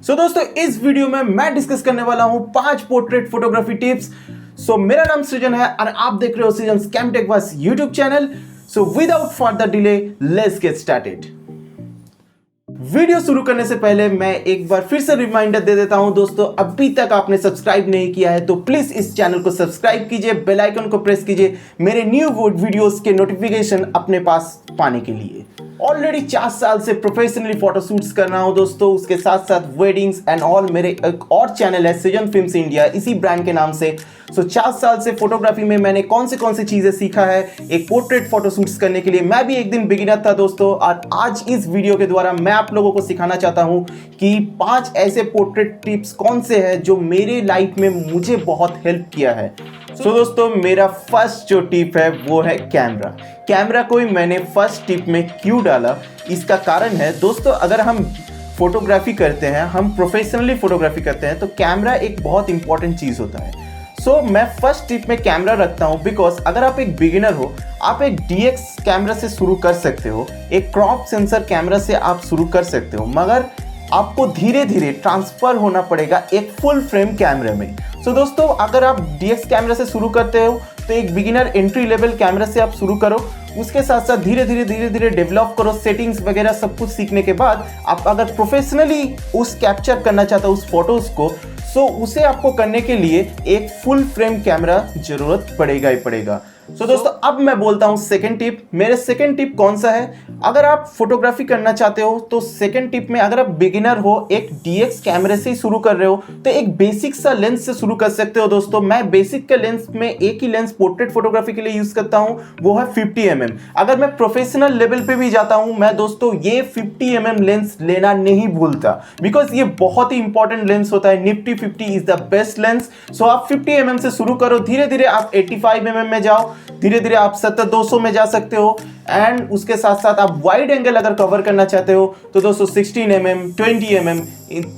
सो दोस्तों इस वीडियो में मैं डिस्कस करने वाला हूं 5 पोर्ट्रेट फोटोग्राफी टिप्स। मेरा नाम सृजन है और आप देख रहे हो सृजन कैमटेक बस YouTube channel. Without further delay let's get started. Video शुरू करने से पहले मैं एक बार फिर से रिमाइंडर दे देता हूं दोस्तों, अभी तक आपने सब्सक्राइब नहीं किया है तो प्लीज इस चैनल को सब्सक्राइब कीजिए, बेल आइकन को प्रेस कीजिए मेरे न्यू वीडियोस के नोटिफिकेशन अपने पास पाने के लिए। ऑलरेडी 4 साल से प्रोफेशनली फोटोशूट्स कर रहा हूं दोस्तों, उसके साथ साथ वेडिंग्स एंड ऑल। मेरे एक और चैनल है सृजन फिल्म्स इंडिया, इसी ब्रांड के नाम से। 4 साल से फोटोग्राफी में मैंने कौन सी चीजें सीखा है एक पोर्ट्रेट फोटोशूट्स करने के लिए। मैं भी एक दिन बिगिनर था दोस्तों, और आज इस वीडियो के द्वारा मैं आप लोगों को सिखाना चाहता हूं कि 5 ऐसे पोर्ट्रेट टिप्स कौन से हैं जो मेरे लाइफ में मुझे बहुत हेल्प किया है। दोस्तों मेरा फर्स्ट जो टिप है वो है कैमरा को ही मैंने फर्स्ट टिप में क्यों डाला, इसका कारण है दोस्तों, अगर हम फोटोग्राफी करते हैं, हम प्रोफेशनली फोटोग्राफी करते हैं तो कैमरा एक बहुत इंपॉर्टेंट चीज़ होता है। मैं फर्स्ट टिप में कैमरा रखता हूं बिकॉज अगर आप एक बिगिनर हो, आप एक DX कैमरा से शुरू कर सकते हो, एक क्रॉप सेंसर कैमरा से आप शुरू कर सकते हो, मगर आपको धीरे धीरे ट्रांसफर होना पड़ेगा एक फुल फ्रेम कैमरे में। दोस्तों अगर आप DX कैमरा से शुरू करते हो तो एक बिगिनर एंट्री लेवल कैमरा से आप शुरू करो, उसके साथ साथ धीरे धीरे डेवलप करो, सेटिंग्स वगैरह सब कुछ सीखने के बाद आप अगर प्रोफेशनली उस कैप्चर करना चाहते हो उस फोटोज को, उसे आपको करने के लिए एक फुल फ्रेम कैमरा जरूरत पड़ेगा ही पड़ेगा। दोस्तों अब मैं बोलता हूं सेकंड टिप। मेरे सेकंड टिप कौन सा है, अगर आप फोटोग्राफी करना चाहते हो तो सेकंड टिप में अगर आप बिगिनर हो, एक DX कैमरे से ही शुरू कर रहे हो तो एक बेसिक सा लेंस से शुरू कर सकते हो दोस्तों। मैं बेसिक का लेंस में एक ही लेंस पोर्ट्रेट फोटोग्राफी के लिए यूज करता हूं, वो है 50mm। अगर मैं प्रोफेशनल लेवल पे भी जाता हूं मैं दोस्तों ये 50mm लेंस लेना नहीं भूलता, बिकॉज ये बहुत ही इंपॉर्टेंट लेंस होता है। Nifty 50 is the best lens. आप 50mm से शुरू करो, धीरे धीरे आप 85mm में जाओ, धीरे धीरे आप 70-200 में जा सकते हो, एंड उसके साथ साथ आप वाइड एंगल अगर कवर करना चाहते हो तो दोस्तों 16mm, 20mm,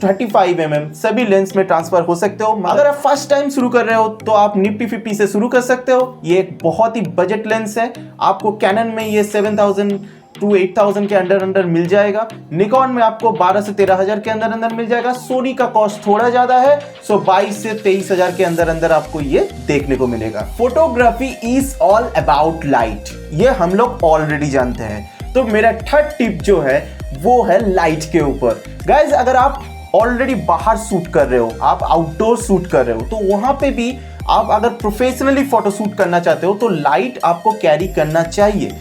35mm सभी लेंस में ट्रांसफर हो सकते हो। अगर आप फर्स्ट टाइम शुरू कर रहे हो तो आप निफ्टी 50 से शुरू कर सकते हो। ये एक बहुत ही बजट लेंस है, आपको कैनन में ये 7000 to 8000 के अंदर मिल जाएगा, निकॉन में आपको 12 से 13,000 के अंदर मिल जाएगा, सोनी का कॉस्ट थोड़ा ज्यादा है, 22 से 23,000 के अंदर आपको ये देखने को मिलेगा। Photography is all about light, ये हम लोग ऑलरेडी जानते हैं। तो मेरा थर्ड टिप जो है वो है लाइट के ऊपर। गाइज अगर आप ऑलरेडी बाहर शूट कर रहे हो, आप आउटडोर शूट कर रहे हो, तो वहां पे भी आप अगर प्रोफेशनली फोटो शूट करना चाहते हो तो लाइट आपको कैरी करना चाहिए।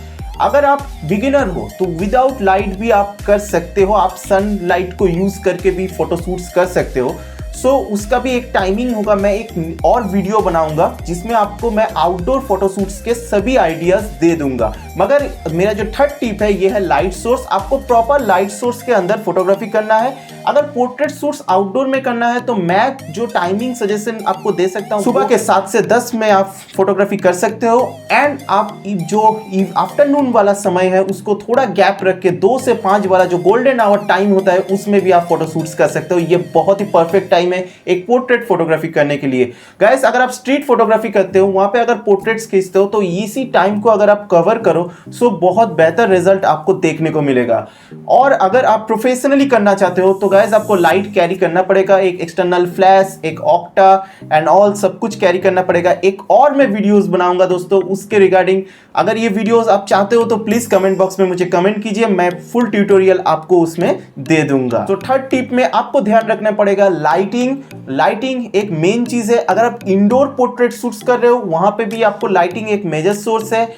अगर आप बिगिनर हो तो विदाउट लाइट भी आप कर सकते हो, आप सन लाइट को यूज करके भी फोटो शूट्स कर सकते हो। उसका भी एक टाइमिंग होगा, मैं एक और वीडियो बनाऊंगा जिसमें आपको मैं आउटडोर फोटो शूट्स के सभी आइडियाज दे दूंगा। मगर मेरा जो थर्ड टिप है ये है लाइट सोर्स। आपको प्रॉपर लाइट सोर्स के अंदर फोटोग्राफी करना है। अगर पोर्ट्रेट शूट्स आउटडोर में करना है तो मैं जो टाइमिंग सजेशन आपको दे सकता हूँ, सुबह के 7 से 10 में आप फोटोग्राफी कर सकते हो, एंड आप जो आफ्टरनून वाला समय है उसको थोड़ा गैप रख के 2 से 5 वाला जो गोल्डन आवर टाइम होता है उसमें भी आप फोटो शूट्स कर सकते हो। ये बहुत ही परफेक्ट टाइम है एक पोर्ट्रेट फोटोग्राफी करने के लिए। गाइस अगर आप स्ट्रीट फोटोग्राफी करते हो, वहां पे अगर पोर्ट्रेट्स खींचते हो तो इसी टाइम को अगर आप कवर करो बहुत बेहतर रिजल्ट आपको देखने को मिलेगा। और अगर आप प्रोफेशनली करना चाहते हो तो गाइस आपको लाइट कैरी करना पड़ेगा, एक एक्सटर्नल फ्लैश, एक ऑक्टा एंड ऑल सब कुछ कैरी करना पड़ेगा। एक और मैं वीडियोस बनाऊंगा दोस्तों उसके रिगार्डिंग। अगर ये वीडियोस आप चाहते हो तो प्लीज कमेंट बॉक्स में मुझे कमेंट कीजिए, मैं फुल ट्यूटोरियल आपको उसमें दे दूंगा। तो थर्ड टिप में आपको ध्यान रखना पड़ेगा लाइटिंग एक मेन चीज है। अगर आप इंडोर पोर्ट्रेट शूट्स कर रहे हो वहां पे भी आपको लाइटिंग एक मेजर सोर्स है।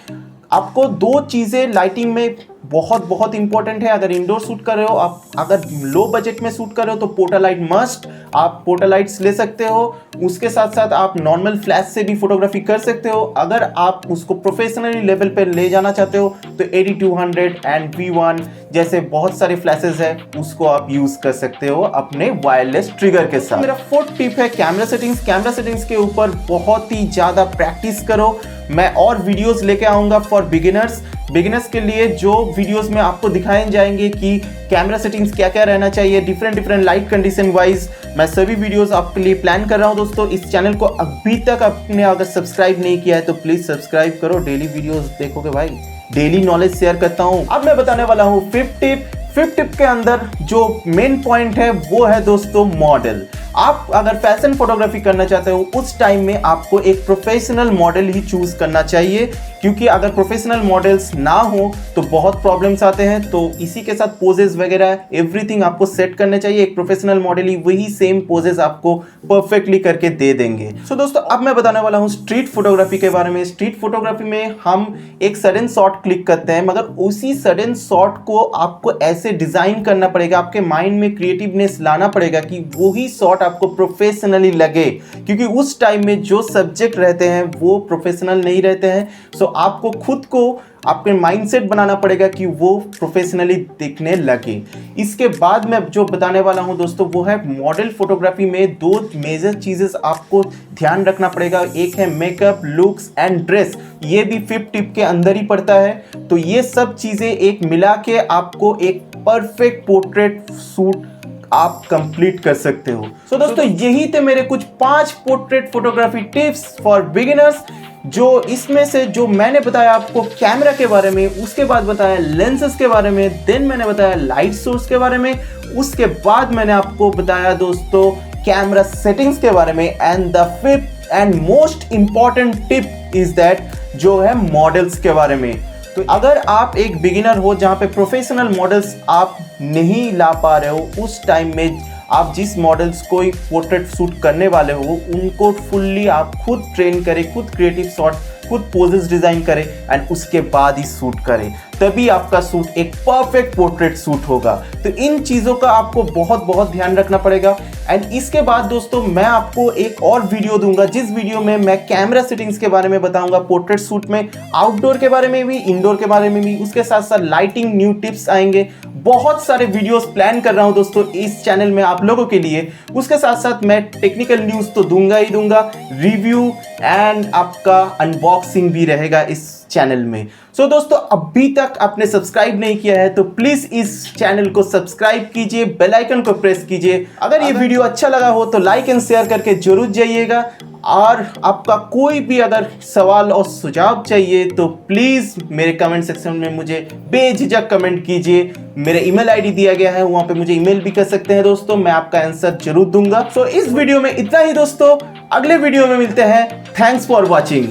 आपको 2 चीजें लाइटिंग में बहुत इंपॉर्टेंट है। अगर इंडोर शूट कर रहे हो, आप अगर लो बजट में शूट कर रहे हो तो पोर्टा लाइट मस्ट, आप पोर्टा लाइट्स ले सकते हो। उसके साथ साथ आप नॉर्मल फ्लैश से भी फोटोग्राफी कर सकते हो। अगर आप उसको प्रोफेशनली लेवल पे ले जाना चाहते हो तो 8200 एंड V1 जैसे बहुत सारे फ्लैशेस है, उसको आप यूज कर सकते हो अपने वायरलेस ट्रिगर के साथ। मेरा फोर्थ टिप है कैमरा सेटिंग्स के ऊपर बहुत ही ज्यादा प्रैक्टिस करो। मैं और वीडियोस लेके आऊंगा फॉर बिगिनर्स के लिए, जो वीडियोस में आपको दिखाए जाएंगे कि कैमरा सेटिंग्स क्या क्या रहना चाहिए, डिफरेंट लाइट कंडीशन वाइज। मैं सभी वीडियोस आपके लिए प्लान कर रहा हूं दोस्तों। इस चैनल को अभी तक आपने अगर सब्सक्राइब नहीं किया है तो प्लीज सब्सक्राइब करो, डेली वीडियोस देखोगे भाई, डेली नॉलेज शेयर करता हूं। अब मैं बताने वाला हूं फिफ्थ टिप। फिफ्थ टिप के अंदर जो मेन पॉइंट है वो है दोस्तों मॉडल। आप अगर फैशन फोटोग्राफी करना चाहते हो उस टाइम में आपको एक प्रोफेशनल मॉडल ही चूज करना चाहिए, क्योंकि अगर प्रोफेशनल मॉडल्स ना हो तो बहुत प्रॉब्लम्स आते हैं। तो इसी के साथ पोजेस वगैरह एवरीथिंग आपको सेट करने चाहिए। एक प्रोफेशनल मॉडल ही वही सेम पोजेस आपको परफेक्टली करके दे देंगे। सो दोस्तों अब मैं बताने वाला हूँ स्ट्रीट फोटोग्राफी के बारे में। स्ट्रीट फोटोग्राफी में हम एक सडन शॉट क्लिक करते हैं, मगर उसी सडन शॉट को आपको ऐसे डिजाइन करना पड़ेगा, आपके माइंड में क्रिएटिवनेस लाना पड़ेगा कि वही शॉट आपको प्रोफेशनली लगे, क्योंकि उस टाइम में जो सब्जेक्ट रहते हैं वो प्रोफेशनल नहीं रहते हैं। सो आपको खुद को आपके माइंडसेट बनाना पड़ेगा कि वो प्रोफेशनली दिखने लगे। इसके बाद मैं जो बताने वाला हूं दोस्तों वो है मॉडल फोटोग्राफी में दो मेजर चीजेस आपको ध्यान रखना पड़ेगा। एक है मेकअप, लुक्स एंड ड्रेस, ये भी फिफ्थ टिप के अंदर ही पड़ता है। तो ये सब चीजें एक मिला के आपको एक परफेक्ट पोर्ट्रेट शूट आप कंप्लीट कर सकते हो। सो दोस्तों यही थे मेरे कुछ 5 portrait photography tips for beginners. जो इसमें से जो मैंने बताया आपको कैमरा के बारे में, उसके बाद बताया लेंसेज के बारे में, देन मैंने बताया लाइट सोर्स के बारे में, उसके बाद मैंने आपको बताया दोस्तों कैमरा सेटिंग्स के बारे में। And the fifth and most important tip is that जो है मॉडल्स के बारे में। तो अगर आप एक बिगिनर हो जहां पे प्रोफेशनल मॉडल्स आप नहीं ला पा रहे हो, उस टाइम में आप जिस मॉडल्स को पोर्ट्रेट शूट करने वाले हो उनको फुल्ली आप खुद ट्रेन करें, खुद क्रिएटिव शॉट, खुद पोजेस डिजाइन करें एंड उसके बाद ही शूट करें, तभी आपका शूट एक परफेक्ट पोर्ट्रेट शूट होगा। तो इन चीज़ों का आपको बहुत ध्यान रखना पड़ेगा। एंड इसके बाद दोस्तों मैं आपको एक और वीडियो दूंगा, जिस वीडियो में मैं कैमरा सेटिंग्स के बारे में बताऊंगा पोर्ट्रेट शूट में, आउटडोर के बारे में भी, इंडोर के बारे में भी, उसके साथ साथ लाइटिंग न्यू टिप्स आएंगे। बहुत सारे वीडियोस प्लान कर रहा हूं दोस्तों इस चैनल में आप लोगों के लिए। उसके साथ साथ मैं टेक्निकल न्यूज़ तो दूंगा ही दूंगा, रिव्यू एंड आपका अनबॉक्सिंग भी रहेगा इस चैनल में। सो दोस्तों अभी तक आपने सब्सक्राइब नहीं किया है तो प्लीज इस चैनल को सब्सक्राइब कीजिए, बेल आइकन को प्रेस कीजिए। अगर ये वीडियो अच्छा लगा हो तो लाइक एंड शेयर करके जरूर जाइएगा। और आपका कोई भी अगर सवाल और सुझाव चाहिए तो प्लीज मेरे कमेंट सेक्शन में मुझे बेझिझक कमेंट कीजिए। मेरे ईमेल आईडी दिया गया है, वहां पे मुझे ईमेल भी कर सकते हैं दोस्तों, मैं आपका आंसर जरूर दूंगा। सो इस वीडियो में इतना ही दोस्तों, अगले वीडियो में मिलते हैं। Thanks for watching.